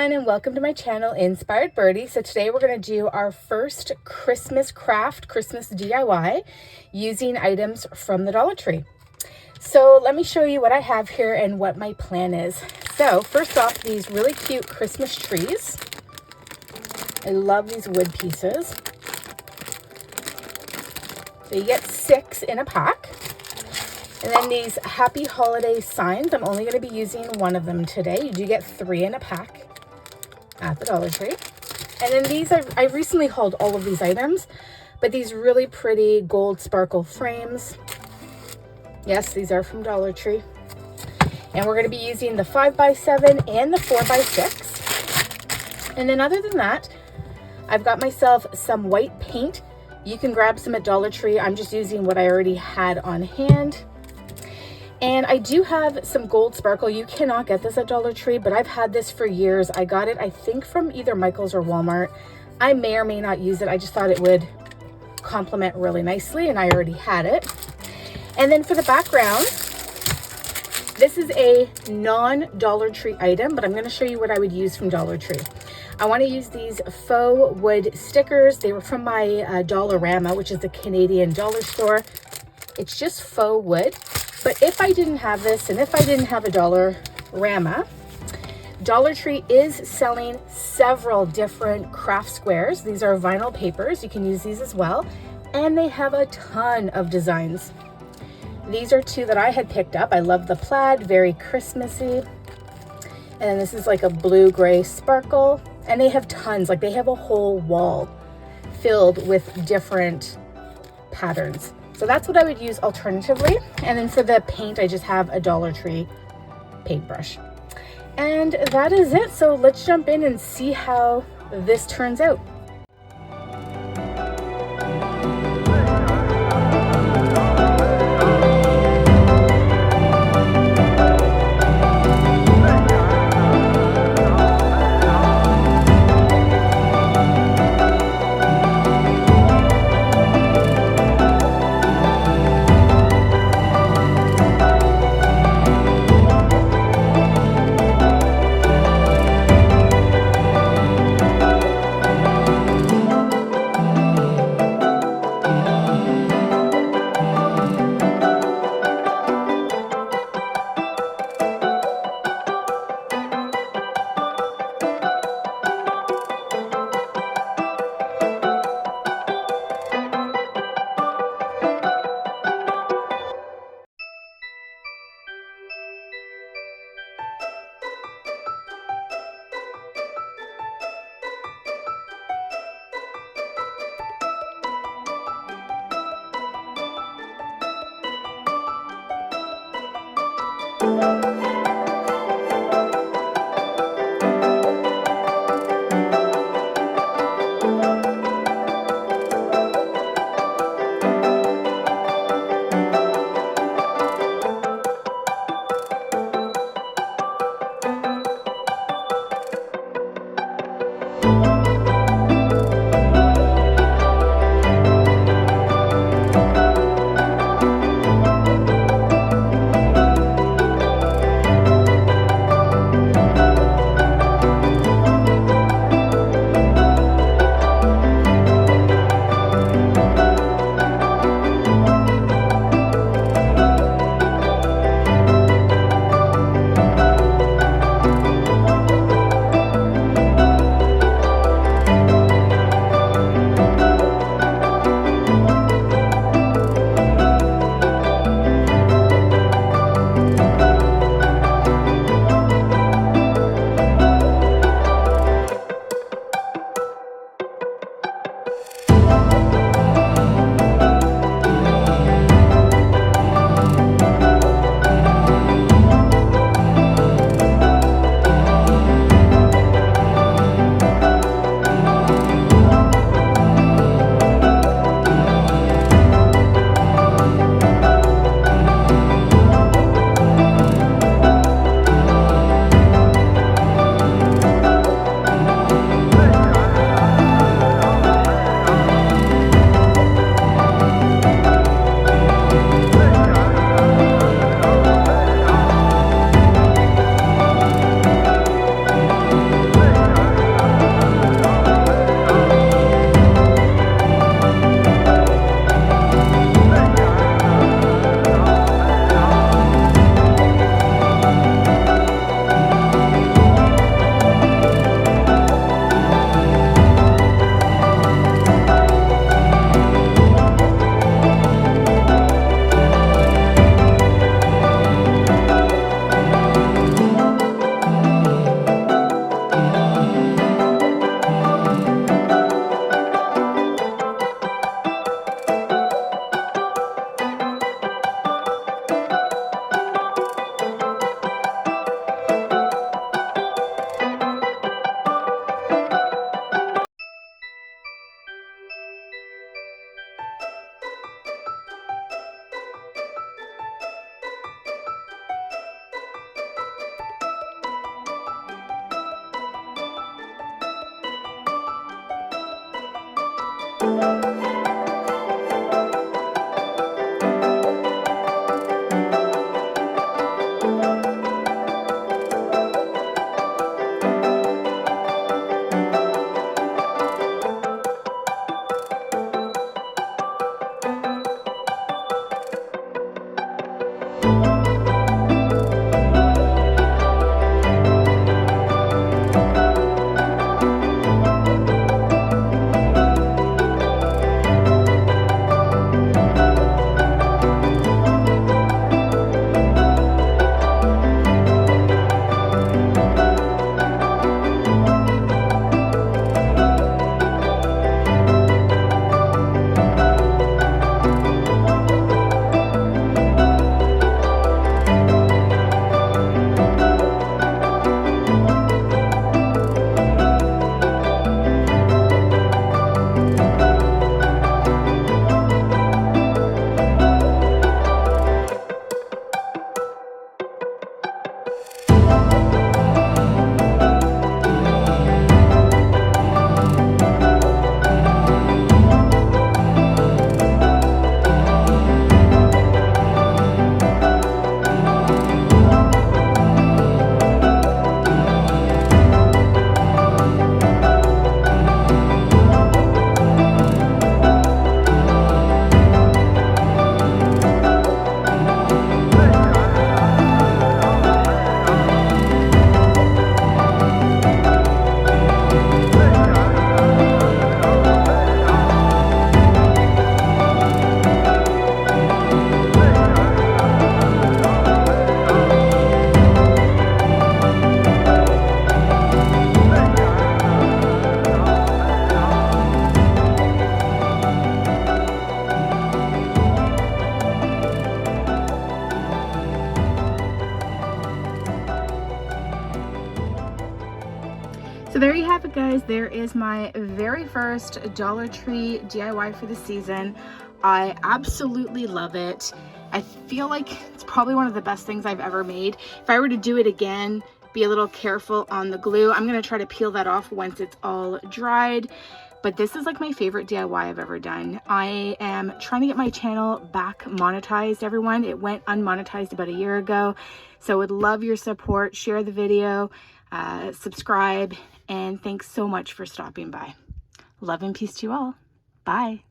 everyone, and welcome to my channel, Inspired Birdie. So today we're going to do our first Christmas craft, Christmas DIY, using items from the Dollar Tree. So let me show you what I have here and what my plan is. So first off, these really cute Christmas trees. I love these wood pieces. So you get 6 in a pack. And then these happy holiday signs, I'm only going to be using one of them today. You do get 3 in a pack at the Dollar Tree. And then these, I recently hauled all of these items, but these really pretty gold sparkle frames. Yes, these are from Dollar Tree. And we're going to be using the 5x7 and the 4x6. And then other than that, I've got myself some white paint. You can grab some at Dollar Tree. I'm just using what I already had on hand. And I do have some gold sparkle. You cannot get this at Dollar Tree, but I've had this for years. I got it, I think, from either Michael's or Walmart. I may or may not use it. I just thought it would complement really nicely, and I already had it. And then for the background, this is a non-Dollar Tree item, but I'm going to show you what I would use from Dollar Tree. I want to use these faux wood stickers. They were from my Dollarama, which is a Canadian dollar store. It's just faux wood. But if I didn't have this, and if I didn't have a Dollarama, Dollar Tree is selling several different craft squares. These are vinyl papers. You can use these as well. And they have a ton of designs. These are 2 that I had picked up. I love the plaid, very Christmassy. And then this is like a blue-gray sparkle. And they have tons, like they have a whole wall filled with different patterns. So that's what I would use alternatively. And then for the paint, I just have a Dollar Tree paintbrush. And that is it. So let's jump in and see how this turns out. guys, there is my very first Dollar Tree DIY for the season. I absolutely love it. I feel like it's probably one of the best things I've ever made. If I were to do it again, be a little careful on the glue. I'm gonna try to peel that off once it's all dried. But this is like my favorite DIY I've ever done. I am trying to get my channel back monetized, everyone. It went unmonetized about a year ago. So would love your support. Share the video, subscribe, and thanks so much for stopping by. Love and peace to you all. Bye.